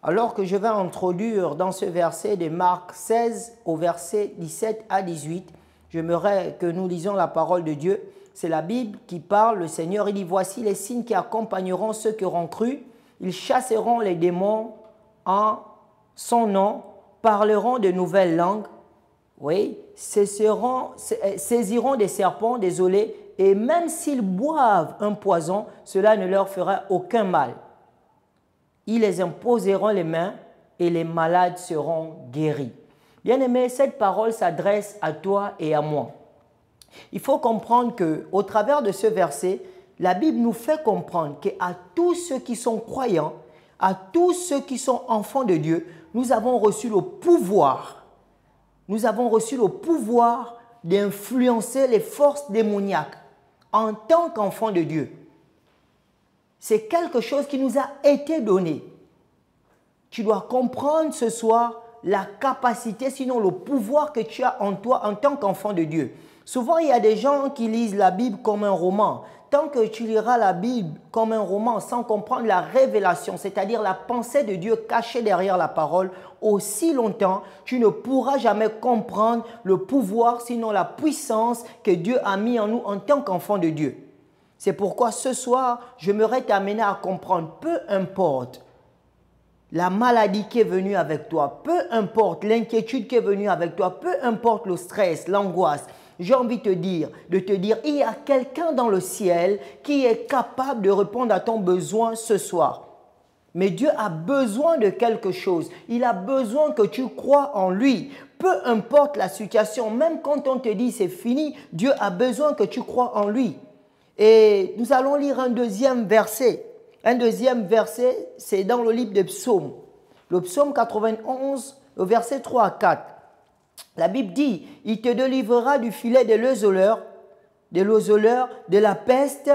Alors que je vais introduire dans ce verset de Marc 16 au verset 17 à 18, j'aimerais que nous lisions la parole de Dieu. C'est la Bible qui parle, le Seigneur, il dit « Voici les signes qui accompagneront ceux qui auront cru. Ils chasseront les démons en son nom, parleront de nouvelles langues, oui, saisiront des serpents, désolé, et même s'ils boivent un poison, cela ne leur fera aucun mal. Ils les imposeront les mains et les malades seront guéris. » Bien-aimé, cette parole s'adresse à toi et à moi. Il faut comprendre qu'au travers de ce verset, la Bible nous fait comprendre qu'à tous ceux qui sont croyants, à tous ceux qui sont enfants de Dieu, nous avons reçu le pouvoir. Nous avons reçu le pouvoir d'influencer les forces démoniaques en tant qu'enfants de Dieu. C'est quelque chose qui nous a été donné. Tu dois comprendre ce soir la capacité, sinon le pouvoir que tu as en toi en tant qu'enfant de Dieu. Souvent, il y a des gens qui lisent la Bible comme un roman. Tant que tu liras la Bible comme un roman sans comprendre la révélation, c'est-à-dire la pensée de Dieu cachée derrière la parole, aussi longtemps, tu ne pourras jamais comprendre le pouvoir, sinon la puissance que Dieu a mis en nous en tant qu'enfants de Dieu. C'est pourquoi ce soir, j'aimerais t'amener à comprendre, peu importe la maladie qui est venue avec toi, peu importe l'inquiétude qui est venue avec toi, peu importe le stress, l'angoisse, j'ai envie de te dire, il y a quelqu'un dans le ciel qui est capable de répondre à ton besoin ce soir. Mais Dieu a besoin de quelque chose. Il a besoin que tu crois en lui. Peu importe la situation, même quand on te dit c'est fini, Dieu a besoin que tu crois en lui. Et nous allons lire un deuxième verset. Un deuxième verset, c'est dans le livre des psaumes. Le psaume 91, le verset 3 à 4. La Bible dit, il te délivrera du filet de l'oiseleur, de la peste,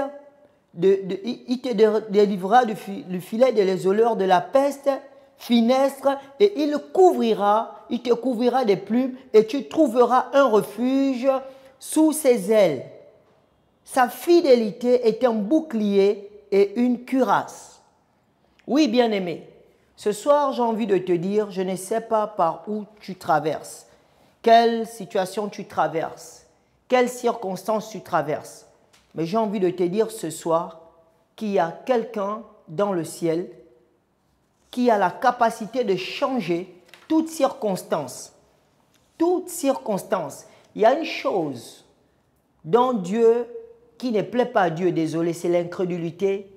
il te délivrera du filet de l'oiseleur, de la peste, finestre, et il te couvrira des plumes, et tu trouveras un refuge sous ses ailes. Sa fidélité est un bouclier et une cuirasse. Oui, bien-aimé, ce soir, j'ai envie de te dire, je ne sais pas par où tu traverses, quelle situation tu traverses, quelles circonstances tu traverses. Mais j'ai envie de te dire ce soir qu'il y a quelqu'un dans le ciel qui a la capacité de changer toute circonstance. Toute circonstance. Il y a une chose dont Dieu, qui ne plaît pas à Dieu, désolé, c'est l'incrédulité.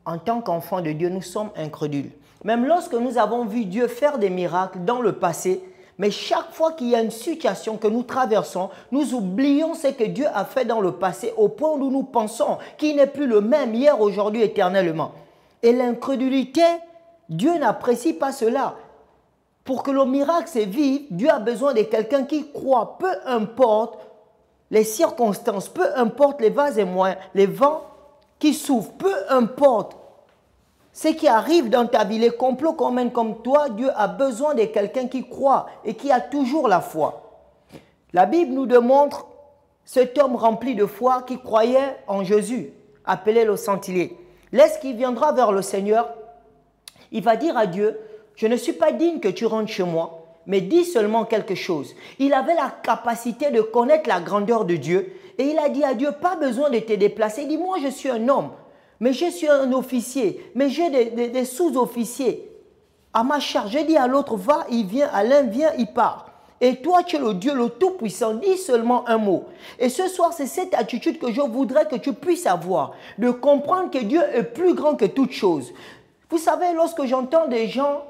En tant qu'enfants de Dieu, nous sommes incrédules. Même lorsque nous avons vu Dieu faire des miracles dans le passé, mais chaque fois qu'il y a une situation que nous traversons, nous oublions ce que Dieu a fait dans le passé au point où nous pensons qu'il n'est plus le même hier, aujourd'hui, éternellement. Et l'incrédulité, Dieu n'apprécie pas cela. Pour que le miracle se vive, Dieu a besoin de quelqu'un qui croit, peu importe les circonstances, peu importe les vents et moyens, les vents qui souffrent, peu importe ce qui arrive dans ta vie, les complots qu'on mène comme toi, Dieu a besoin de quelqu'un qui croit et qui a toujours la foi. La Bible nous démontre cet homme rempli de foi qui croyait en Jésus, appelé le Centilier. Lorsqu'il viendra vers le Seigneur, il va dire à Dieu, « Je ne suis pas digne que tu rentres chez moi, mais dis seulement quelque chose. » Il avait la capacité de connaître la grandeur de Dieu et il a dit à Dieu, « Pas besoin de te déplacer. » Il dit, « Moi, je suis un homme. Mais je suis un officier, mais j'ai des sous-officiers à ma charge. J'ai dit à l'autre, va, il vient, à l'un vient, il part. Et toi, tu es le Dieu, le Tout-Puissant, dis seulement un mot. » Et ce soir, c'est cette attitude que je voudrais que tu puisses avoir, de comprendre que Dieu est plus grand que toute chose. Vous savez, lorsque j'entends des gens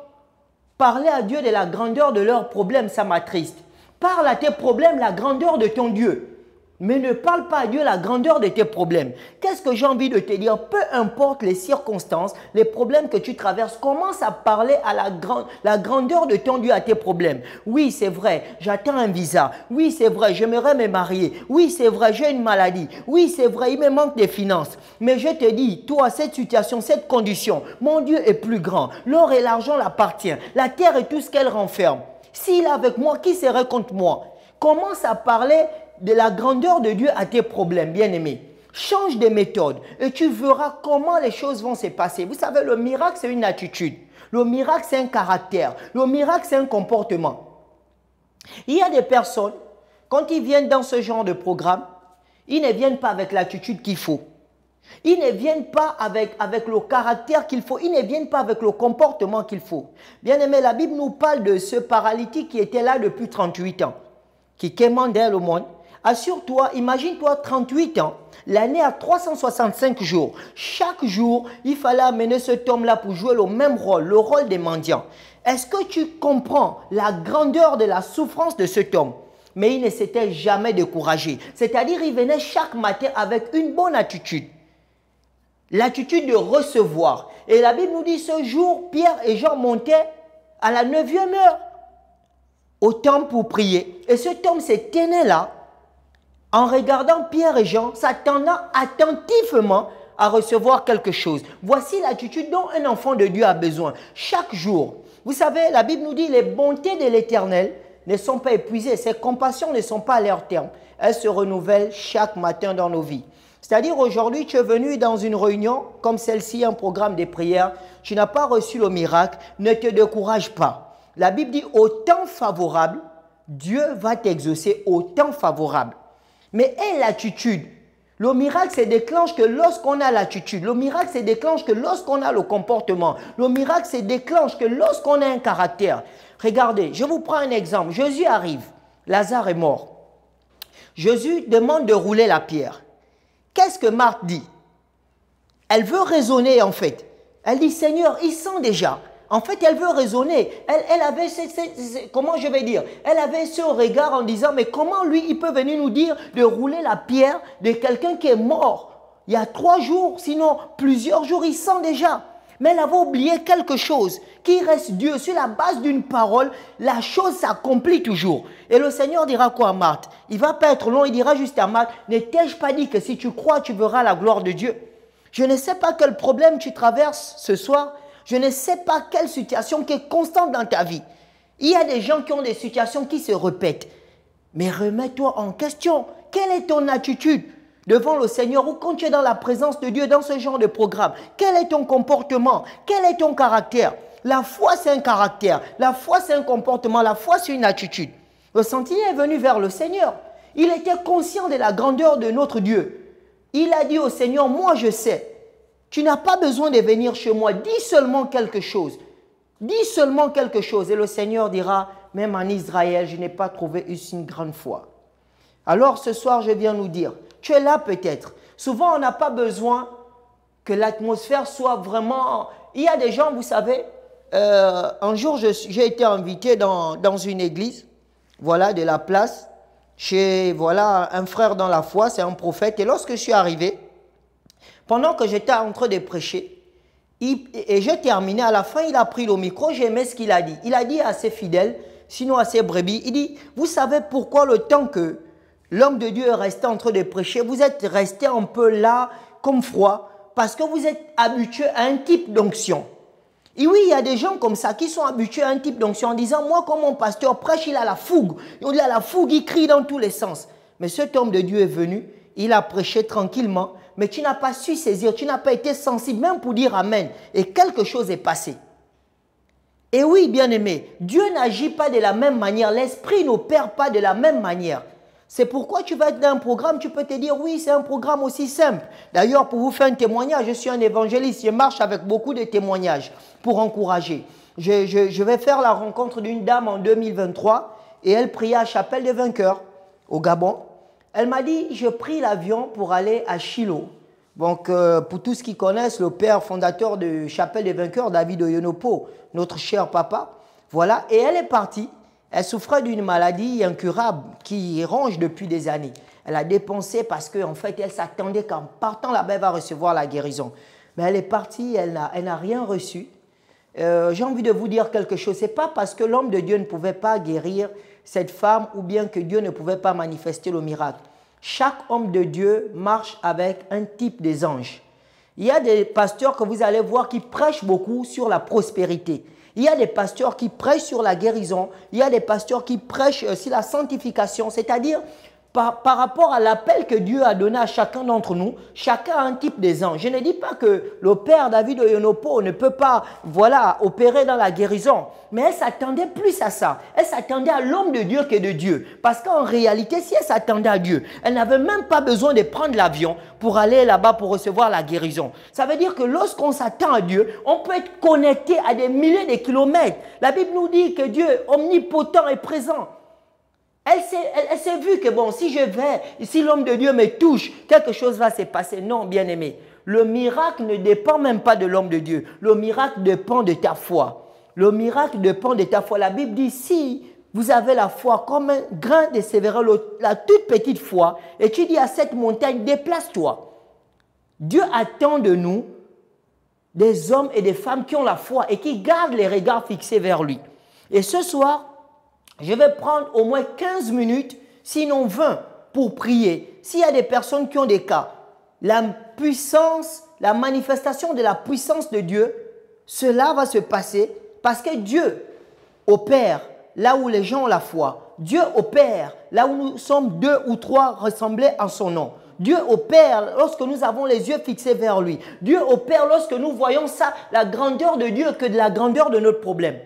parler à Dieu de la grandeur de leurs problèmes, ça m'attriste. Parle à tes problèmes, la grandeur de ton Dieu. Mais ne parle pas à Dieu la grandeur de tes problèmes. Qu'est-ce que j'ai envie de te dire? Peu importe les circonstances, les problèmes que tu traverses, commence à parler à la grandeur de ton Dieu à tes problèmes. Oui, c'est vrai, j'attends un visa. Oui, c'est vrai, j'aimerais me marier. Oui, c'est vrai, j'ai une maladie. Oui, c'est vrai, il me manque des finances. Mais je te dis, toi, cette situation, cette condition, mon Dieu est plus grand. L'or et l'argent l'appartiennent. La terre et tout ce qu'elle renferme. S'il est avec moi, qui serait contre moi? Commence à parler de la grandeur de Dieu à tes problèmes, bien-aimés. Change de méthode et tu verras comment les choses vont se passer. Vous savez, le miracle, c'est une attitude. Le miracle, c'est un caractère. Le miracle, c'est un comportement. Il y a des personnes, quand ils viennent dans ce genre de programme, ils ne viennent pas avec l'attitude qu'il faut. Ils ne viennent pas avec le caractère qu'il faut. Ils ne viennent pas avec le comportement qu'il faut. Bien aimé, la Bible nous parle de ce paralytique qui était là depuis 38 ans, qui quémandait le monde. Assure-toi, imagine-toi 38 ans, l'année a 365 jours. Chaque jour, il fallait amener cet homme-là pour jouer le même rôle, le rôle des mendiants. Est-ce que tu comprends la grandeur de la souffrance de cet homme? Mais il ne s'était jamais découragé. C'est-à-dire, il venait chaque matin avec une bonne attitude. L'attitude de recevoir. Et la Bible nous dit, ce jour, Pierre et Jean montaient à la 9e heure au temple pour prier. Et cet homme se tenait là, en regardant Pierre et Jean, s'attendant attentivement à recevoir quelque chose. Voici l'attitude dont un enfant de Dieu a besoin. Chaque jour, vous savez, la Bible nous dit, les bontés de l'Éternel ne sont pas épuisées. Ses compassions ne sont pas à leur terme. Elles se renouvellent chaque matin dans nos vies. C'est-à-dire aujourd'hui, tu es venu dans une réunion comme celle-ci, un programme de prière, tu n'as pas reçu le miracle, ne te décourage pas. La Bible dit au temps favorable, Dieu va t'exaucer au temps favorable. Mais et l'attitude? Le miracle se déclenche que lorsqu'on a l'attitude. Le miracle se déclenche que lorsqu'on a le comportement. Le miracle se déclenche que lorsqu'on a un caractère. Regardez, je vous prends un exemple. Jésus arrive, Lazare est mort. Jésus demande de rouler la pierre. Qu'est-ce que Marthe dit? Elle veut raisonner en fait. Elle dit, Seigneur, il sent déjà. En fait, elle veut raisonner. Elle avait, comment je vais dire, elle avait ce regard en disant, mais comment lui, il peut venir nous dire de rouler la pierre de quelqu'un qui est mort il y a 3 jours, sinon plusieurs jours, il sent déjà. Mais elle avait oublié quelque chose, qui reste Dieu. Sur la base d'une parole, la chose s'accomplit toujours. Et le Seigneur dira quoi à Marthe? Il ne va pas être long, il dira juste à Marthe, ne t'ai-je pas dit que si tu crois, tu verras la gloire de Dieu? Je ne sais pas quel problème tu traverses ce soir. Je ne sais pas quelle situation qui est constante dans ta vie. Il y a des gens qui ont des situations qui se répètent. Mais remets-toi en question. Quelle est ton attitude devant le Seigneur ou quand tu es dans la présence de Dieu dans ce genre de programme? Quel est ton comportement? Quel est ton caractère? La foi, c'est un caractère. La foi, c'est un comportement. La foi, c'est une attitude. Le centenier est venu vers le Seigneur. Il était conscient de la grandeur de notre Dieu. Il a dit au Seigneur, moi je sais. Tu n'as pas besoin de venir chez moi. Dis seulement quelque chose. Dis seulement quelque chose. Et le Seigneur dira, même en Israël, je n'ai pas trouvé une grande foi. Alors ce soir, je viens nous dire, tu es là peut-être. Souvent, on n'a pas besoin que l'atmosphère soit vraiment... Il y a des gens, vous savez, un jour, j'ai été invité dans une église, voilà, de la place, chez, voilà, un frère dans la foi, c'est un prophète. Et lorsque je suis arrivé, pendant que j'étais en train de prêcher, et j'ai terminé, à la fin, il a pris le micro, j'aimais ce qu'il a dit. Il a dit à ses fidèles, sinon à ses brebis, il dit, vous savez pourquoi le temps que l'homme de Dieu est resté en train de prêcher, vous êtes resté un peu là, comme froid, parce que vous êtes habitué à un type d'onction. Et oui, il y a des gens comme ça qui sont habitués à un type d'onction en disant, moi, comme mon pasteur prêche, il a la fougue. Il a la fougue, il crie dans tous les sens. Mais cet homme de Dieu est venu, il a prêché tranquillement, mais tu n'as pas su saisir, tu n'as pas été sensible, même pour dire Amen. Et quelque chose est passé. Et oui, bien-aimé, Dieu n'agit pas de la même manière, l'esprit n'opère pas de la même manière. C'est pourquoi tu vas être dans un programme, tu peux te dire, oui, c'est un programme aussi simple. D'ailleurs, pour vous faire un témoignage, je suis un évangéliste, je marche avec beaucoup de témoignages pour encourager. Je vais faire la rencontre d'une dame en 2023 et elle priait à Chapelle des Vainqueurs, au Gabon. Elle m'a dit, je pris l'avion pour aller à Shiloh. Donc, pour tous ceux qui connaissent, le père fondateur de Chapelle des Vainqueurs, David Oyenepo, notre cher papa, voilà, et elle est partie. Elle souffrait d'une maladie incurable qui ronge depuis des années. Elle a dépensé parce qu'en fait, elle s'attendait qu'en partant là-bas, elle va recevoir la guérison. Mais elle est partie, elle n'a rien reçu. J'ai envie de vous dire quelque chose. Ce n'est pas parce que l'homme de Dieu ne pouvait pas guérir cette femme ou bien que Dieu ne pouvait pas manifester le miracle. Chaque homme de Dieu marche avec un type des anges. Il y a des pasteurs que vous allez voir qui prêchent beaucoup sur la prospérité. Il y a des pasteurs qui prêchent sur la guérison. Il y a des pasteurs qui prêchent sur la sanctification. C'est-à-dire, par rapport à l'appel que Dieu a donné à chacun d'entre nous, chacun a un type des anges. Je ne dis pas que le père David Oyonopo ne peut pas, voilà, opérer dans la guérison, mais elle s'attendait plus à ça. Elle s'attendait à l'homme de Dieu que de Dieu. Parce qu'en réalité, si elle s'attendait à Dieu, elle n'avait même pas besoin de prendre l'avion pour aller là-bas pour recevoir la guérison. Ça veut dire que lorsqu'on s'attend à Dieu, on peut être connecté à des milliers de kilomètres. La Bible nous dit que Dieu omnipotent est présent. Elle s'est vue que bon, si je vais, si l'homme de Dieu me touche, quelque chose va se passer. Non, bien-aimé, le miracle ne dépend même pas de l'homme de Dieu. Le miracle dépend de ta foi. Le miracle dépend de ta foi. La Bible dit, si vous avez la foi comme un grain de sévérin, la toute petite foi, et tu dis à cette montagne, déplace-toi. Dieu attend de nous des hommes et des femmes qui ont la foi et qui gardent les regards fixés vers lui. Et ce soir, je vais prendre au moins 15 minutes, sinon 20, pour prier. S'il y a des personnes qui ont des cas, la puissance, la manifestation de la puissance de Dieu, cela va se passer parce que Dieu opère là où les gens ont la foi. Dieu opère là où nous sommes 2 ou 3 rassemblés en son nom. Dieu opère lorsque nous avons les yeux fixés vers lui. Dieu opère lorsque nous voyons ça, la grandeur de Dieu que de la grandeur de notre problème.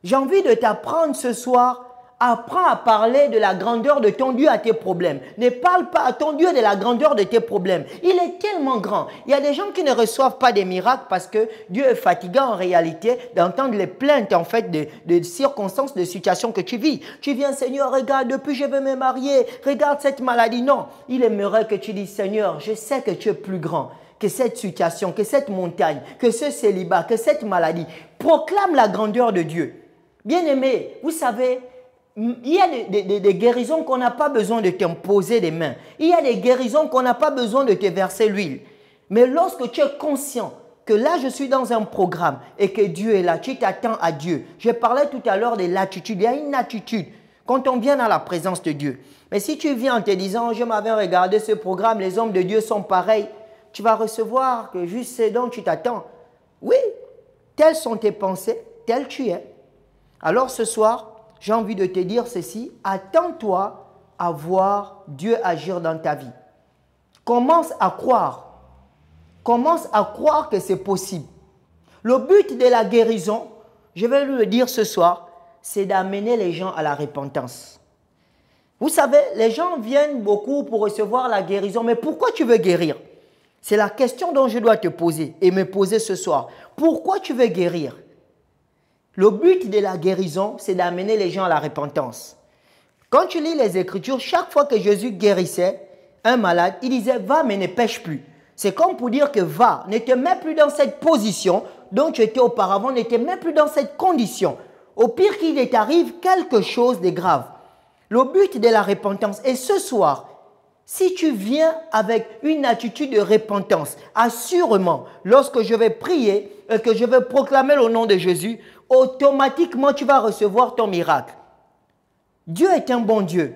J'ai envie de t'apprendre ce soir, apprends à parler de la grandeur de ton Dieu à tes problèmes. Ne parle pas à ton Dieu de la grandeur de tes problèmes. Il est tellement grand. Il y a des gens qui ne reçoivent pas des miracles parce que Dieu est fatiguant en réalité d'entendre les plaintes en fait de circonstances, de situations que tu vis. Tu viens, Seigneur, regarde, depuis je veux me marier, regarde cette maladie. Non, il aimerait que tu dises, Seigneur, je sais que tu es plus grand que cette situation, que cette montagne, que ce célibat, que cette maladie. Proclame la grandeur de Dieu. Bien-aimé, vous savez, il y a des guérisons qu'on n'a pas besoin de t'imposer des mains. Il y a des guérisons qu'on n'a pas besoin de te verser l'huile. Mais lorsque tu es conscient que là, je suis dans un programme et que Dieu est là, tu t'attends à Dieu. Je parlais tout à l'heure de l'attitude. Il y a une attitude quand on vient dans la présence de Dieu. Mais si tu viens en te disant, je m'avais regardé ce programme, les hommes de Dieu sont pareils, tu vas recevoir que juste ce dont tu t'attends. Oui, telles sont tes pensées, tel tu es. Alors ce soir, j'ai envie de te dire ceci, attends-toi à voir Dieu agir dans ta vie. Commence à croire que c'est possible. Le but de la guérison, je vais le dire ce soir, c'est d'amener les gens à la repentance. Vous savez, les gens viennent beaucoup pour recevoir la guérison, mais pourquoi tu veux guérir? C'est la question dont je dois te poser et me poser ce soir. Pourquoi tu veux guérir? Le but de la guérison, c'est d'amener les gens à la repentance. Quand tu lis les Écritures, chaque fois que Jésus guérissait un malade, il disait « va, mais ne pêche plus ». C'est comme pour dire que « va, ne te mets plus dans cette position dont tu étais auparavant, ne te mets plus dans cette condition. Au pire qu'il t'arrive quelque chose de grave ». Le but de la repentance. Et ce soir, si tu viens avec une attitude de repentance, assurément, lorsque je vais prier et que je vais proclamer le nom de Jésus, automatiquement tu vas recevoir ton miracle. Dieu est un bon Dieu.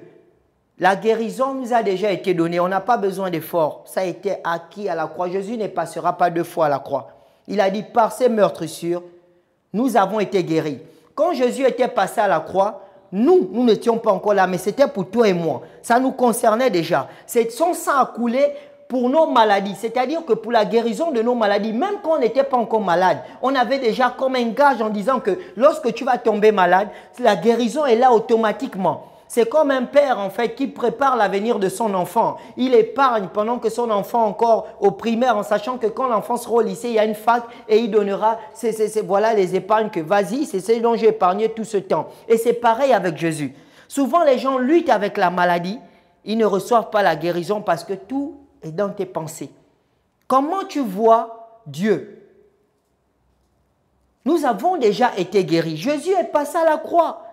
La guérison nous a déjà été donnée. On n'a pas besoin d'efforts. Ça a été acquis à la croix. Jésus ne passera pas 2 fois à la croix. Il a dit par ses meurtrissures, nous avons été guéris. Quand Jésus était passé à la croix, nous n'étions pas encore là, mais c'était pour toi et moi. Ça nous concernait déjà. Son sang a coulé pour nos maladies, c'est-à-dire que pour la guérison de nos maladies, même quand on n'était pas encore malade, on avait déjà comme un gage en disant que lorsque tu vas tomber malade, la guérison est là automatiquement. C'est comme un père en fait qui prépare l'avenir de son enfant. Il épargne pendant que son enfant est encore au primaire en sachant que quand l'enfant sera au lycée, il y a une fac et il donnera, voilà les épargnes que vas-y, c'est ce dont j'ai épargné tout ce temps. Et c'est pareil avec Jésus. Souvent les gens luttent avec la maladie, ils ne reçoivent pas la guérison parce que tout est dans tes pensées. Comment tu vois Dieu? Nous avons déjà été guéris. Jésus est passé à la croix.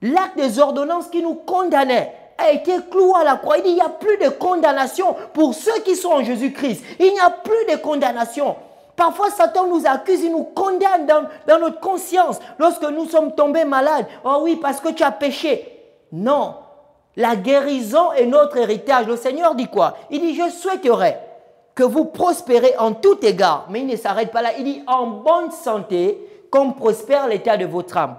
L'acte des ordonnances qui nous condamnait a été cloué à la croix. Il dit, il n'y a plus de condamnation pour ceux qui sont en Jésus-Christ. Il n'y a plus de condamnation. Parfois, Satan nous accuse, il nous condamne dans notre conscience. Lorsque nous sommes tombés malades, oh oui, parce que tu as péché. Non, la guérison est notre héritage. Le Seigneur dit quoi? Il dit, je souhaiterais que vous prospérez en tout égard. Mais il ne s'arrête pas là. Il dit, en bonne santé, comme prospère l'état de votre âme.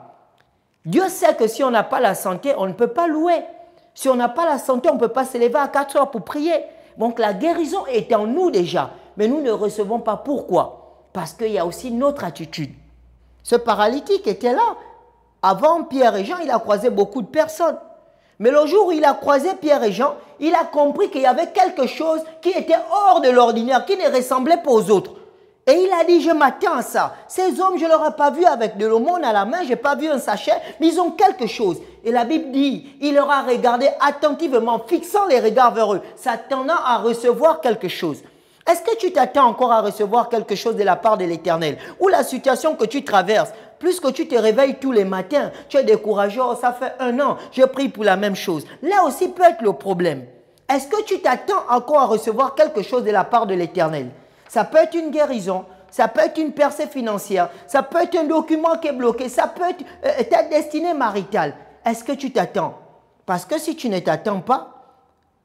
Dieu sait que si on n'a pas la santé, on ne peut pas louer. Si on n'a pas la santé, on ne peut pas se lever à 4 heures pour prier. Donc la guérison est en nous déjà, mais nous ne recevons pas. Pourquoi? Parce qu'il y a aussi notre attitude. Ce paralytique était là. Avant Pierre et Jean, il a croisé beaucoup de personnes. Mais le jour où il a croisé Pierre et Jean, il a compris qu'il y avait quelque chose qui était hors de l'ordinaire, qui ne ressemblait pas aux autres. Et il a dit, je m'attends à ça. Ces hommes, je ne leur ai pas vu avec de l'aumône à la main, je n'ai pas vu un sachet, mais ils ont quelque chose. Et la Bible dit, il leur a regardé attentivement, fixant les regards vers eux, s'attendant à recevoir quelque chose. Est-ce que tu t'attends encore à recevoir quelque chose de la part de l'Éternel? Ou la situation que tu traverses, plus que tu te réveilles tous les matins, tu es découragé, oh, ça fait 1 an, je prie pour la même chose. Là aussi peut être le problème. Est-ce que tu t'attends encore à recevoir quelque chose de la part de l'Éternel? Ça peut être une guérison, ça peut être une percée financière, ça peut être un document qui est bloqué, ça peut être ta destinée maritale. Est-ce que tu t'attends? Parce que si tu ne t'attends pas,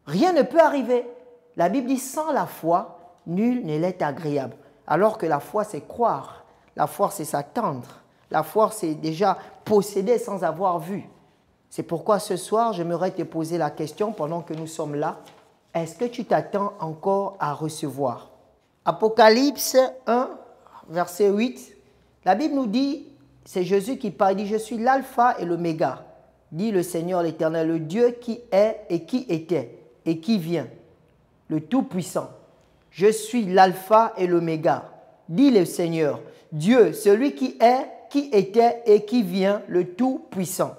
rien ne peut arriver. La Bible dit, sans la foi, nul ne l'est agréable. Alors que la foi, c'est croire. La foi, c'est s'attendre. La foi, c'est déjà posséder sans avoir vu. C'est pourquoi ce soir, j'aimerais te poser la question pendant que nous sommes là. Est-ce que tu t'attends encore à recevoir? Apocalypse 1, verset 8. La Bible nous dit, c'est Jésus qui parle, il dit, je suis l'alpha et l'oméga, dit le Seigneur l'Éternel, le Dieu qui est et qui était et qui vient, le Tout-Puissant. Je suis l'alpha et l'oméga, dit le Seigneur, Dieu, celui qui est, qui était et qui vient, le Tout-Puissant.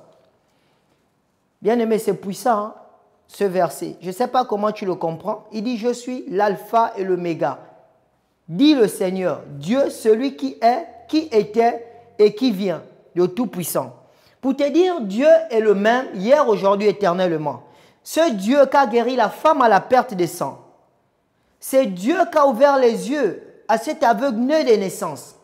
Bien-aimé, c'est puissant, hein, ce verset. Je ne sais pas comment tu le comprends. Il dit, je suis l'alpha et l'oméga, dit le Seigneur, Dieu, celui qui est, qui était et qui vient, le Tout-Puissant. Pour te dire, Dieu est le même hier, aujourd'hui, éternellement. Ce Dieu qui a guéri la femme à la perte de sang. C'est Dieu qui a ouvert les yeux à cet aveugle né de naissance.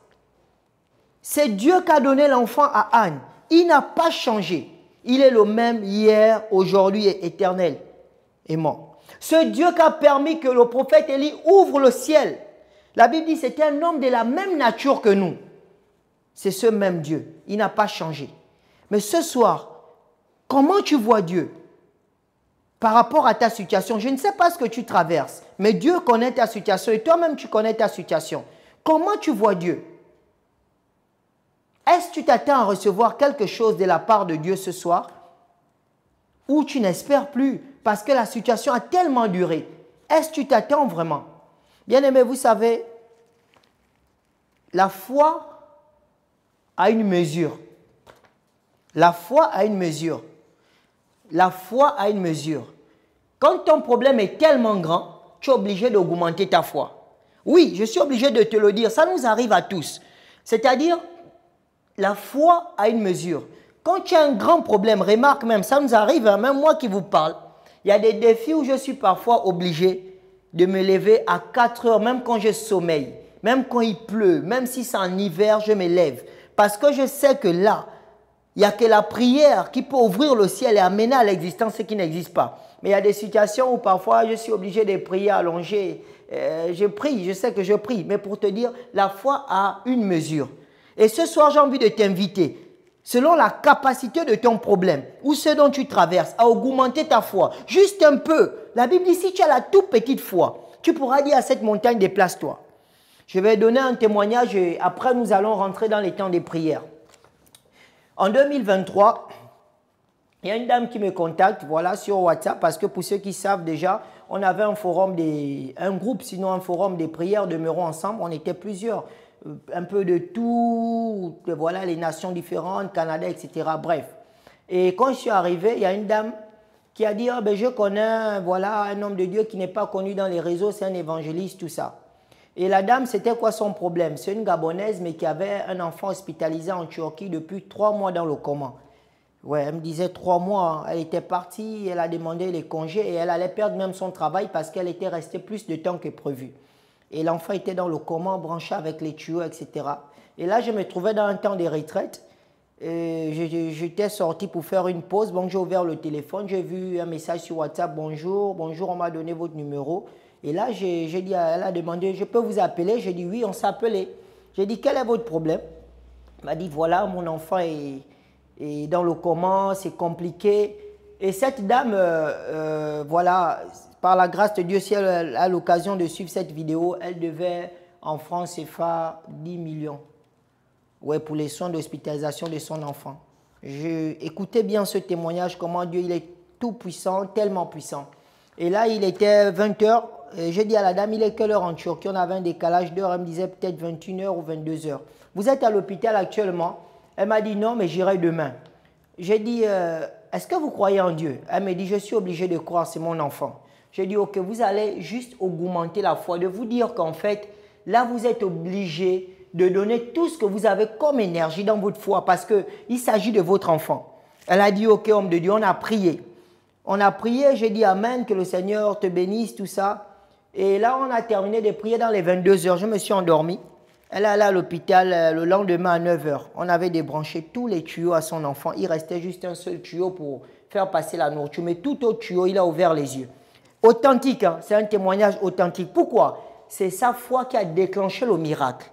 C'est Dieu qui a donné l'enfant à Anne. Il n'a pas changé. Il est le même hier, aujourd'hui et éternellement. Ce Dieu qui a permis que le prophète Élie ouvre le ciel. La Bible dit que c'était un homme de la même nature que nous. C'est ce même Dieu. Il n'a pas changé. Mais ce soir, comment tu vois Dieu par rapport à ta situation? Je ne sais pas ce que tu traverses, mais Dieu connaît ta situation et toi-même tu connais ta situation. Comment tu vois Dieu? Est-ce que tu t'attends à recevoir quelque chose de la part de Dieu ce soir? Ou tu n'espères plus parce que la situation a tellement duré? Est-ce que tu t'attends vraiment? Bien-aimé, vous savez, la foi a une mesure. La foi a une mesure. La foi a une mesure. Quand ton problème est tellement grand, tu es obligé d'augmenter ta foi. Oui, je suis obligé de te le dire. Ça nous arrive à tous. C'est-à-dire, la foi a une mesure. Quand tu as un grand problème, remarque même, ça nous arrive, hein, même moi qui vous parle, il y a des défis où je suis parfois obligé de me lever à 4 heures, même quand je sommeille, même quand il pleut, même si c'est en hiver, je me lève. Parce que je sais que là, il n'y a que la prière qui peut ouvrir le ciel et amener à l'existence ce qui n'existe pas. Mais il y a des situations où parfois je suis obligé de prier allongé. Je prie, je sais que je prie. Mais pour te dire, la foi a une mesure. Et ce soir, j'ai envie de t'inviter, selon la capacité de ton problème ou ce dont tu traverses, à augmenter ta foi. Juste un peu. La Bible dit, si tu as la toute petite foi, tu pourras dire à cette montagne, déplace-toi. Je vais donner un témoignage et après nous allons rentrer dans les temps des prières. En 2023, il y a une dame qui me contacte, voilà, sur WhatsApp, parce que pour ceux qui savent déjà, on avait un forum, un groupe, sinon un forum des prières, demeurons ensemble, on était plusieurs, un peu de tout, voilà, les nations différentes, Canada, etc., bref. Et quand je suis arrivé, il y a une dame qui a dit, ah, ben, je connais, voilà, un homme de Dieu qui n'est pas connu dans les réseaux, c'est un évangéliste, tout ça. Et la dame, c'était quoi son problème? C'est une Gabonaise, mais qui avait un enfant hospitalisé en Turquie depuis 3 mois dans le coma. Ouais, elle me disait 3 mois, elle était partie, elle a demandé les congés et elle allait perdre même son travail parce qu'elle était restée plus de temps que prévu. Et l'enfant était dans le coma, branché avec les tuyaux, etc. Et là, je me trouvais dans un temps de retraite. J'étais sorti pour faire une pause, donc j'ai ouvert le téléphone, j'ai vu un message sur WhatsApp, bonjour, on m'a donné votre numéro. Et là, j'ai dit, elle a demandé, je peux vous appeler? J'ai dit, oui, on s'est appelé. J'ai dit, quel est votre problème? Elle m'a dit, voilà, mon enfant est dans le coma, c'est compliqué. Et cette dame, voilà, par la grâce de Dieu, si elle a l'occasion de suivre cette vidéo, elle devait en francs CFA 10 millions. Ouais, pour les soins d'hospitalisation de son enfant. Écoutez bien ce témoignage, comment Dieu il est tout puissant, tellement puissant. Et là, il était 20 h. J'ai dit à la dame, il est quelle heure en Turquie? On avait un décalage d'heure. Elle me disait peut-être 21 h ou 22 h. Vous êtes à l'hôpital actuellement? Elle m'a dit non, mais j'irai demain. J'ai dit, est-ce que vous croyez en Dieu? Elle me dit, je suis obligé de croire, c'est mon enfant. J'ai dit, ok, vous allez juste augmenter la foi, de vous dire qu'en fait, là, vous êtes obligé de donner tout ce que vous avez comme énergie dans votre foi parce qu'il s'agit de votre enfant. Elle a dit, ok, homme de Dieu, on a prié. On a prié, j'ai dit amen, que le Seigneur te bénisse, tout ça. Et là, on a terminé de prier dans les 22 h. Je me suis endormi. Elle est allée à l'hôpital le lendemain à 9 h. On avait débranché tous les tuyaux à son enfant. Il restait juste un seul tuyau pour faire passer la nourriture. Mais tout autre tuyau, il a ouvert les yeux. Authentique, hein? C'est un témoignage authentique. Pourquoi? C'est sa foi qui a déclenché le miracle.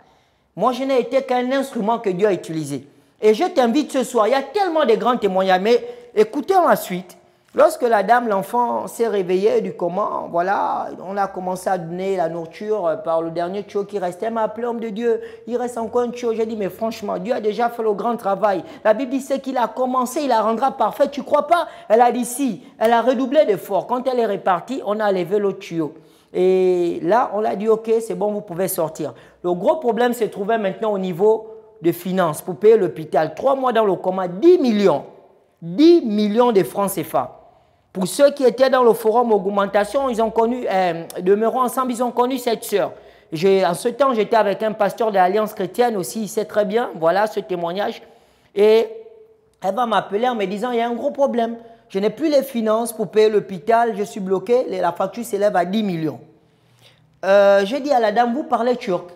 Moi, je n'ai été qu'un instrument que Dieu a utilisé. Et je t'invite ce soir, il y a tellement de grands témoignages, mais écoutez ensuite. Lorsque la dame, l'enfant s'est réveillé du coma, voilà, on a commencé à donner la nourriture par le dernier tuyau qui restait. Elle m'a appelé homme de Dieu, il reste encore un tuyau. J'ai dit, mais franchement, Dieu a déjà fait le grand travail. La Bible dit, c'est qu'il a commencé, il la rendra parfaite. Tu ne crois pas? Elle a dit si. Elle a redoublé d'efforts. Quand elle est repartie, on a levé le tuyau. Et là, on l'a dit, ok, c'est bon, vous pouvez sortir. Le gros problème se trouvait maintenant au niveau de finances pour payer l'hôpital. 3 mois dans le coma, 10 millions. 10 millions de francs CFA. Pour ceux qui étaient dans le forum augmentation, ils ont connu, demeurant ensemble, ils ont connu cette sœur. En ce temps, j'étais avec un pasteur de l'Alliance chrétienne aussi, il sait très bien, voilà ce témoignage. Et elle va m'appeler en me disant, il y a un gros problème. Je n'ai plus les finances pour payer l'hôpital, je suis bloqué, la facture s'élève à 10 millions. J'ai dit à la dame, vous parlez turc?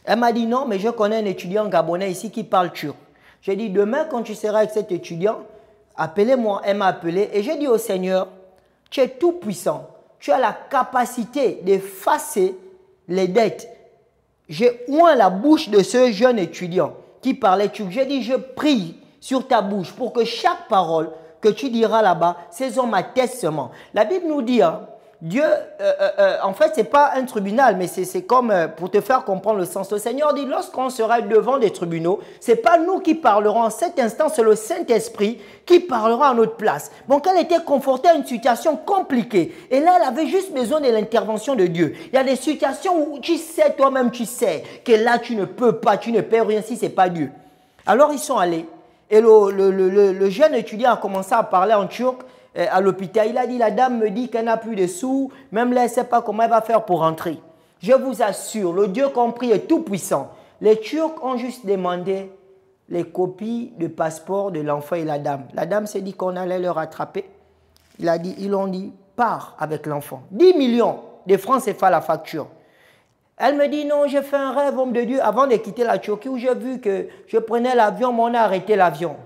Elle m'a dit non, mais je connais un étudiant gabonais ici qui parle turc. J'ai dit, demain, quand tu seras avec cet étudiant, appelez-moi. Elle m'a appelé et j'ai dit au Seigneur, tu es tout puissant. Tu as la capacité d'effacer les dettes. J'ai oint la bouche de ce jeune étudiant qui parlait turc. J'ai dit, je prie sur ta bouche pour que chaque parole que tu diras là-bas, ces hommes attestent seulement. La Bible nous dit, hein, Dieu, en fait, ce n'est pas un tribunal, mais c'est comme pour te faire comprendre le sens. Le Seigneur dit, lorsqu'on sera devant des tribunaux, ce n'est pas nous qui parlerons. En cet instant, c'est le Saint-Esprit qui parlera à notre place. Donc, elle était confrontée à une situation compliquée. Et là, elle avait juste besoin de l'intervention de Dieu. Il y a des situations où tu sais, toi-même, tu sais que là, tu ne peux pas, tu ne peux rien si ce n'est pas Dieu. Alors, ils sont allés. Et le jeune étudiant a commencé à parler en turc à l'hôpital. Il a dit, la dame me dit qu'elle n'a plus de sous, même là, elle ne sait pas comment elle va faire pour rentrer. Je vous assure, le Dieu compris est tout puissant. Les Turcs ont juste demandé les copies de passeport de l'enfant et la dame. La dame s'est dit qu'on allait le rattraper. Ils ont dit, pars avec l'enfant. 10 millions de francs CFA la facture. Elle me dit, non, j'ai fait un rêve, homme de Dieu, avant de quitter la Turquie, où j'ai vu que je prenais l'avion, mais on a arrêté l'avion.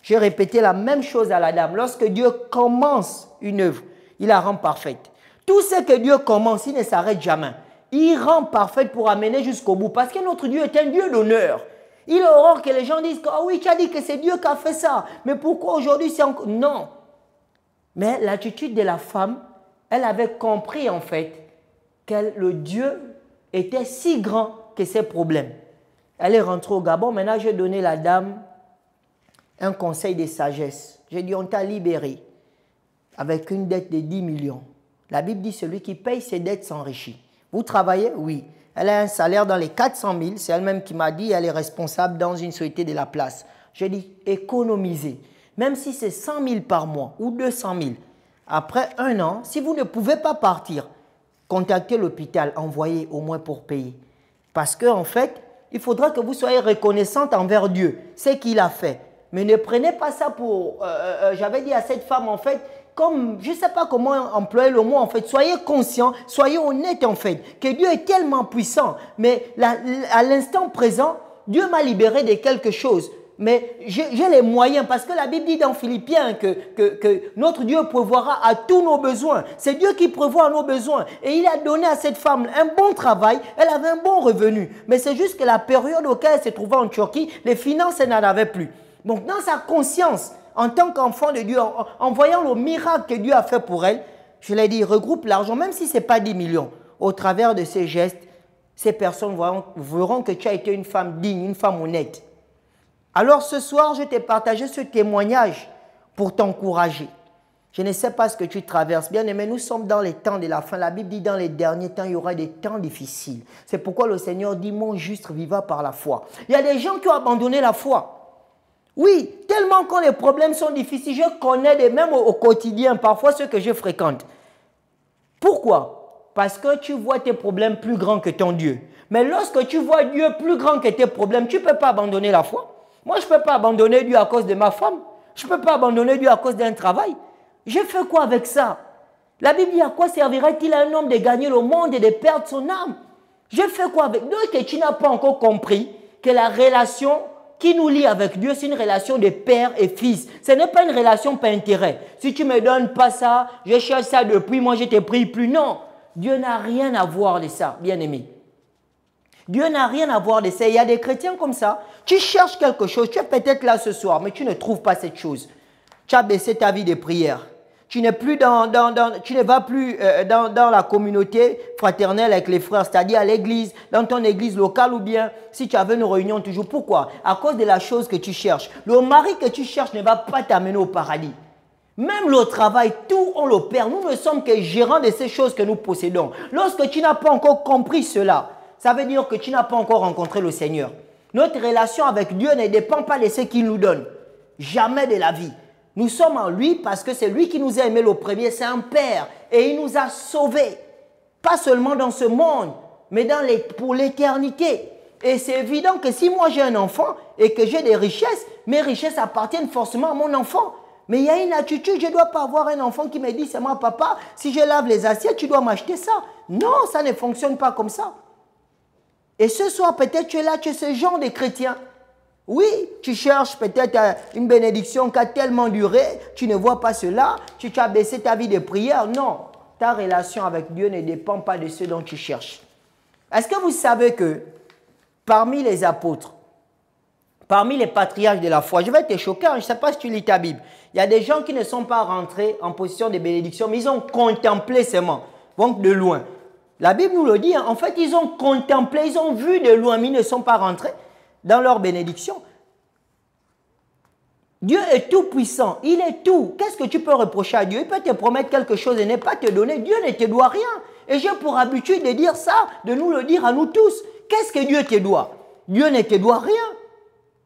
J'ai répété la même chose à la dame. Lorsque Dieu commence une œuvre, il la rend parfaite. Tout ce que Dieu commence, il ne s'arrête jamais. Il rend parfaite pour amener jusqu'au bout. Parce que notre Dieu est un Dieu d'honneur. Il aura que les gens disent, ah oui, tu as dit que c'est Dieu qui a fait ça. Mais pourquoi aujourd'hui c'est encore... Non. Mais l'attitude de la femme, elle avait compris en fait que le Dieu était si grand que ses problèmes. Elle est rentrée au Gabon. Maintenant, j'ai donné à la dame un conseil de sagesse. J'ai dit, on t'a libéré avec une dette de 10 millions. La Bible dit, celui qui paye ses dettes s'enrichit. Vous travaillez? Oui. Elle a un salaire dans les 400 000. C'est elle-même qui m'a dit, elle est responsable dans une société de la place. J'ai dit, économisez. Même si c'est 100 000 par mois ou 200 000. Après un an, si vous ne pouvez pas partir, contactez l'hôpital, envoyez au moins pour payer. Parce qu'en fait, il faudra que vous soyez reconnaissante envers Dieu, ce qu'il a fait. Mais ne prenez pas ça pour... j'avais dit à cette femme, en fait, comme, je ne sais pas comment employer le mot, en fait, soyez conscient, soyez honnête, en fait, que Dieu est tellement puissant. Mais à l'instant présent, Dieu m'a libéré de quelque chose. Mais j'ai les moyens, parce que la Bible dit dans Philippiens que notre Dieu pourvoira à tous nos besoins. C'est Dieu qui pourvoit à nos besoins. Et il a donné à cette femme un bon travail, elle avait un bon revenu. Mais c'est juste que la période auquel elle se trouvait en Turquie, les finances, elle n'en avait plus. Donc, dans sa conscience, en tant qu'enfant de Dieu, en voyant le miracle que Dieu a fait pour elle, je l'ai dit, regroupe l'argent, même si ce n'est pas 10 millions. Au travers de ces gestes, ces personnes verront que tu as été une femme digne, une femme honnête. Alors ce soir, je t'ai partagé ce témoignage pour t'encourager. Je ne sais pas ce que tu traverses. Bien aimé, nous sommes dans les temps de la fin. La Bible dit dans les derniers temps, il y aura des temps difficiles. C'est pourquoi le Seigneur dit, mon juste vivra par la foi. Il y a des gens qui ont abandonné la foi. Oui, tellement quand les problèmes sont difficiles, je connais des mêmes au quotidien, parfois ceux que je fréquente. Pourquoi? Parce que tu vois tes problèmes plus grands que ton Dieu. Mais lorsque tu vois Dieu plus grand que tes problèmes, tu ne peux pas abandonner la foi. Moi, je ne peux pas abandonner Dieu à cause de ma femme. Je ne peux pas abandonner Dieu à cause d'un travail. Je fais quoi avec ça? La Bible dit, à quoi servirait-il à un homme de gagner le monde et de perdre son âme? Je fais quoi avec? Donc, que tu n'as pas encore compris que la relation qui nous lie avec Dieu, c'est une relation de père et fils. Ce n'est pas une relation par intérêt. Si tu ne me donnes pas ça, je cherche ça depuis, moi je ne te prie plus. Non, Dieu n'a rien à voir de ça, bien-aimé. Dieu n'a rien à voir de ça. Il y a des chrétiens comme ça. Tu cherches quelque chose, tu es peut-être là ce soir, mais tu ne trouves pas cette chose. Tu as baissé ta vie de prière. Tu n'es plus tu ne vas plus dans la communauté fraternelle avec les frères, c'est-à-dire à l'église, dans ton église locale ou bien si tu avais une réunion toujours. Pourquoi? À cause de la chose que tu cherches. Le mari que tu cherches ne va pas t'amener au paradis. Même le travail, tout on le perd. Nous ne sommes que gérants de ces choses que nous possédons. Lorsque tu n'as pas encore compris cela, ça veut dire que tu n'as pas encore rencontré le Seigneur. Notre relation avec Dieu ne dépend pas de ce qu'il nous donne. Jamais de la vie. Nous sommes en lui parce que c'est lui qui nous a aimés le premier, c'est un Père. Et il nous a sauvés. Pas seulement dans ce monde, mais pour l'éternité. Et c'est évident que si moi j'ai un enfant et que j'ai des richesses, mes richesses appartiennent forcément à mon enfant. Mais il y a une attitude, je ne dois pas avoir un enfant qui me dit, c'est moi papa, si je lave les assiettes, tu dois m'acheter ça. Non, ça ne fonctionne pas comme ça. Et ce soir, peut-être tu es là, tu es ce genre de chrétien. Oui, tu cherches peut-être une bénédiction qui a tellement duré, tu ne vois pas cela, tu as baissé ta vie de prière. Non, ta relation avec Dieu ne dépend pas de ce dont tu cherches. Est-ce que vous savez que parmi les apôtres, parmi les patriarches de la foi, je vais te choquer, je ne sais pas si tu lis ta Bible, il y a des gens qui ne sont pas rentrés en position de bénédiction, mais ils ont contemplé seulement, donc de loin. La Bible nous le dit, en fait, ils ont contemplé, ils ont vu de loin, mais ils ne sont pas rentrés dans leur bénédiction. Dieu est tout puissant, il est tout. Qu'est-ce que tu peux reprocher à Dieu? Il peut te promettre quelque chose et ne pas te donner. Dieu ne te doit rien. Et j'ai pour habitude de dire ça, de nous le dire à nous tous. Qu'est-ce que Dieu te doit? Dieu ne te doit rien.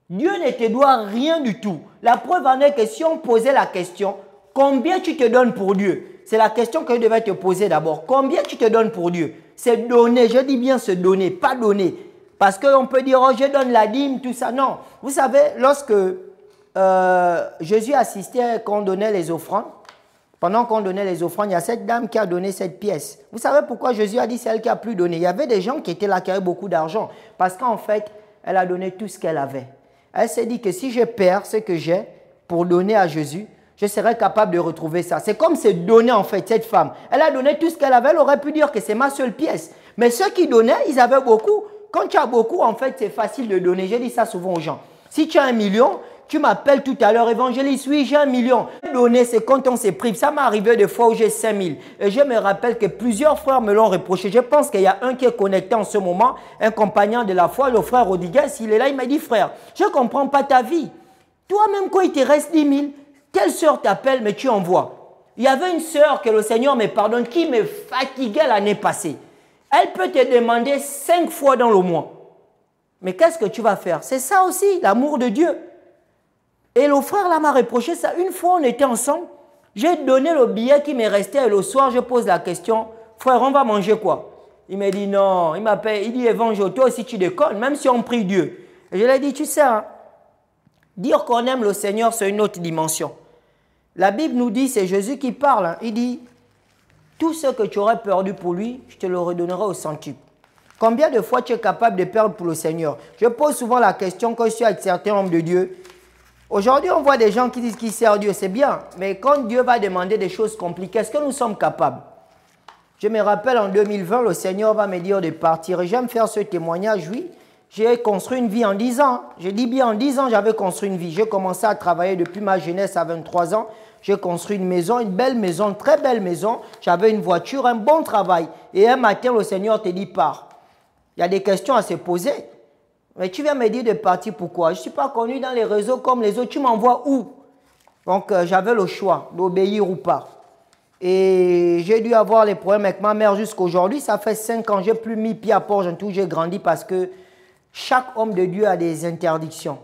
Dieu ne te doit rien du tout. La preuve en est que si on posait la question, combien tu te donnes pour Dieu? C'est la question que je devais te poser d'abord. Combien tu te donnes pour Dieu? C'est donner, je dis bien se donner, pas donner. Parce qu'on peut dire, oh, je donne la dîme, tout ça. Non. Vous savez, lorsque Jésus assistait quand on donnait les offrandes, pendant qu'on donnait les offrandes, il y a cette dame qui a donné cette pièce. Vous savez pourquoi Jésus a dit c'est elle qui a plus donné? Il y avait des gens qui étaient là, qui avaient beaucoup d'argent. Parce qu'en fait, elle a donné tout ce qu'elle avait. Elle s'est dit que si je perds ce que j'ai pour donner à Jésus, je serais capable de retrouver ça. C'est comme se donner en fait, cette femme. Elle a donné tout ce qu'elle avait, elle aurait pu dire que c'est ma seule pièce. Mais ceux qui donnaient, ils avaient beaucoup. Quand tu as beaucoup, en fait, c'est facile de donner. Je dis ça souvent aux gens. Si tu as 1 million, tu m'appelles tout à l'heure, évangéliste, oui, j'ai 1 million. Donner, c'est quand on se prive. Ça m'est arrivé des fois où j'ai 5 000. Et je me rappelle que plusieurs frères me l'ont reproché. Je pense qu'il y a un qui est connecté en ce moment, un compagnon de la foi, le frère Rodriguez. Il est là, il m'a dit, frère, je ne comprends pas ta vie. Toi-même, quand il te reste 10 000, telle sœur t'appelle, mais tu envoies. Il y avait une sœur que le Seigneur me pardonne, qui me fatiguait l'année passée. Elle peut te demander 5 fois dans le mois. Mais qu'est-ce que tu vas faire? C'est ça aussi, l'amour de Dieu. Et le frère là m'a reproché ça. Une fois, on était ensemble. J'ai donné le billet qui me restait et le soir, je pose la question. Frère, on va manger quoi? Il me dit non. Il m'appelle, il dit évangile, toi aussi tu déconnes, même si on prie Dieu. Et je lui ai dit, tu sais, hein, dire qu'on aime le Seigneur, c'est une autre dimension. La Bible nous dit, c'est Jésus qui parle. Hein. Il dit, tout ce que tu aurais perdu pour lui, je te le redonnerai au centuple. Combien de fois tu es capable de perdre pour le Seigneur? Je pose souvent la question quand je suis avec certains hommes de Dieu. Aujourd'hui, on voit des gens qui disent qu'ils servent Dieu, c'est bien. Mais quand Dieu va demander des choses compliquées, est-ce que nous sommes capables? Je me rappelle en 2020, le Seigneur va me dire de partir. Et j'aime faire ce témoignage, oui. J'ai construit une vie en 10 ans. Je dis bien en 10 ans, j'avais construit une vie. J'ai commencé à travailler depuis ma jeunesse à 23 ans. J'ai construit une maison, une belle maison, très belle maison. J'avais une voiture, un bon travail. Et un matin, le Seigneur te dit, pars. Il y a des questions à se poser. Mais tu viens me dire de partir, pourquoi? Je ne suis pas connu dans les réseaux comme les autres. Tu m'envoies où? Donc, j'avais le choix d'obéir ou pas. Et j'ai dû avoir les problèmes avec ma mère jusqu'à aujourd'hui. Ça fait 5 ans, je n'ai plus mis pied à porte en tout. J'ai grandi parce que chaque homme de Dieu a des interdictions.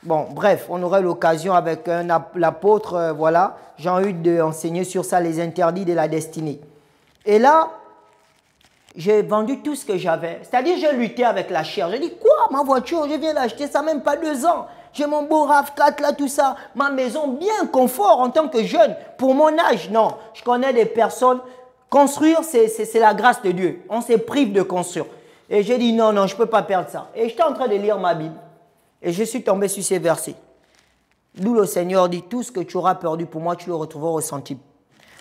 Bon, bref, on aurait l'occasion avec l'apôtre, voilà, Jean-Hugues, d'enseigner sur ça, les interdits de la destinée. Et là, j'ai vendu tout ce que j'avais. C'est-à-dire, j'ai lutté avec la chair. J'ai dit, quoi? Ma voiture, je viens d'acheter ça même pas 2 ans. J'ai mon beau RAV4 là, tout ça. Ma maison, bien confort en tant que jeune. Pour mon âge, non. Je connais des personnes. Construire, c'est la grâce de Dieu. On se prive de construire. Et j'ai dit, non, non, je ne peux pas perdre ça. Et j'étais en train de lire ma Bible. Et je suis tombé sur ces versets. D'où le Seigneur dit, tout ce que tu auras perdu pour moi, tu le retrouveras au centime.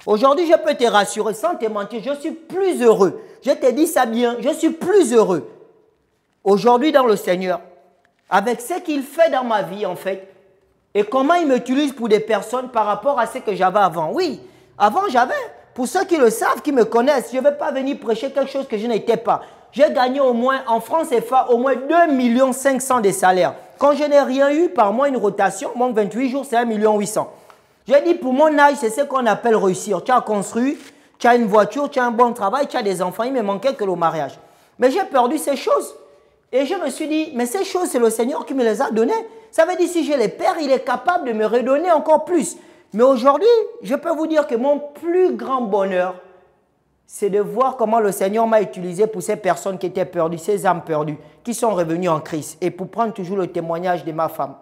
Aujourd'hui, je peux te rassurer, sans te mentir, je suis plus heureux. Je te dis ça bien, je suis plus heureux. Aujourd'hui, dans le Seigneur, avec ce qu'il fait dans ma vie, en fait, et comment il m'utilise pour des personnes par rapport à ce que j'avais avant. Oui, avant, j'avais. Pour ceux qui le savent, qui me connaissent, je ne vais pas venir prêcher quelque chose que je n'étais pas. J'ai gagné au moins, en France CFA, au moins 2 500 000 de salaire. Quand je n'ai rien eu, par mois, une rotation, mon 28 jours, c'est 1 800 000. J'ai dit, pour mon âge, c'est ce qu'on appelle réussir. Tu as construit, tu as une voiture, tu as un bon travail, tu as des enfants. Il me manquait que le mariage. Mais j'ai perdu ces choses. Et je me suis dit, mais ces choses, c'est le Seigneur qui me les a données. Ça veut dire, si je les perds, il est capable de me redonner encore plus. Mais aujourd'hui, je peux vous dire que mon plus grand bonheur, c'est de voir comment le Seigneur m'a utilisé pour ces personnes qui étaient perdues, ces âmes perdues, qui sont revenues en Christ. Et pour prendre toujours le témoignage de ma femme.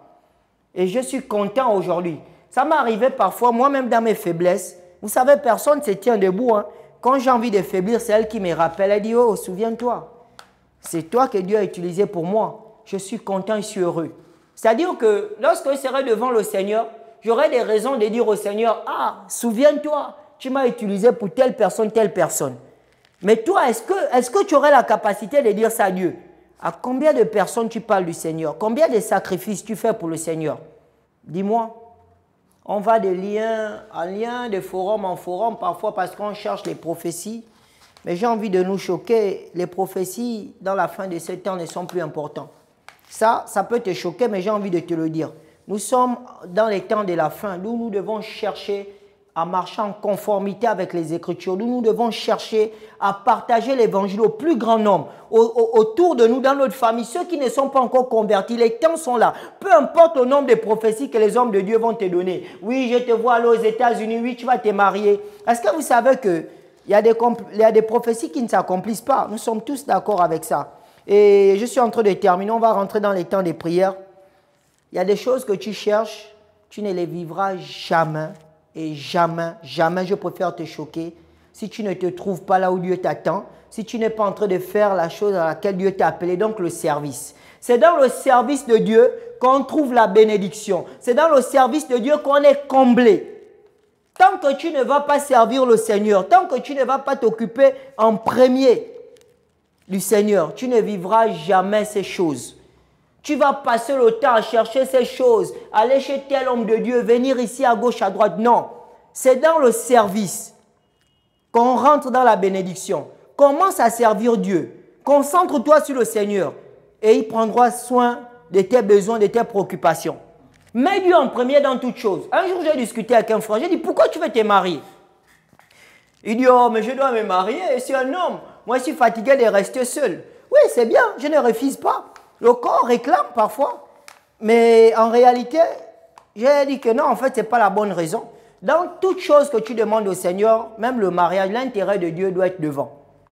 Et je suis content aujourd'hui. Ça m'est arrivé parfois, moi-même dans mes faiblesses. Vous savez, personne ne se tient debout. Hein. Quand j'ai envie de faiblir, c'est elle qui me rappelle. Elle dit, oh, souviens-toi. C'est toi que Dieu a utilisé pour moi. Je suis content, je suis heureux. C'est-à-dire que lorsque je serai devant le Seigneur, j'aurai des raisons de dire au Seigneur, ah, souviens-toi, tu m'as utilisé pour telle personne, telle personne. Mais toi, est-ce que tu aurais la capacité de dire ça à Dieu? À combien de personnes tu parles du Seigneur? Combien de sacrifices tu fais pour le Seigneur? Dis-moi. On va de lien en lien, de forum en forum, parfois parce qu'on cherche les prophéties. Mais j'ai envie de nous choquer. Les prophéties, dans la fin de ce temps, ne sont plus importantes. Ça peut te choquer, mais j'ai envie de te le dire. Nous sommes dans les temps de la fin, où nous devons chercher à marcher en conformité avec les Écritures. Nous devons chercher à partager l'Évangile au plus grand nombre, autour de nous, dans notre famille. Ceux qui ne sont pas encore convertis, les temps sont là. Peu importe le nombre de prophéties que les hommes de Dieu vont te donner. Oui, je te vois aller aux États-Unis, oui, tu vas te marier. Est-ce que vous savez qu'il y a des prophéties qui ne s'accomplissent pas? Nous sommes tous d'accord avec ça. Et je suis en train de terminer, on va rentrer dans les temps des prières. Il y a des choses que tu cherches, tu ne les vivras jamais. Et jamais, jamais, je préfère te choquer si tu ne te trouves pas là où Dieu t'attend, si tu n'es pas en train de faire la chose à laquelle Dieu t'a appelé, donc le service. C'est dans le service de Dieu qu'on trouve la bénédiction. C'est dans le service de Dieu qu'on est comblé. Tant que tu ne vas pas servir le Seigneur, tant que tu ne vas pas t'occuper en premier du Seigneur, tu ne vivras jamais ces choses. Tu vas passer le temps à chercher ces choses, aller chez tel homme de Dieu, venir ici à gauche, à droite. Non, c'est dans le service qu'on rentre dans la bénédiction. Commence à servir Dieu. Concentre-toi sur le Seigneur et il prendra soin de tes besoins, de tes préoccupations. Mets Dieu en premier dans toutes choses. Un jour, j'ai discuté avec un frère. J'ai dit, pourquoi tu veux te marier? Il dit, oh, mais je dois me marier. Je suis un homme. Moi, je suis fatigué de rester seul. Oui, c'est bien, je ne refuse pas. Le corps réclame parfois, mais en réalité, j'ai dit que non, en fait, ce n'est pas la bonne raison. Dans toute chose que tu demandes au Seigneur, même le mariage, l'intérêt de Dieu doit être devant.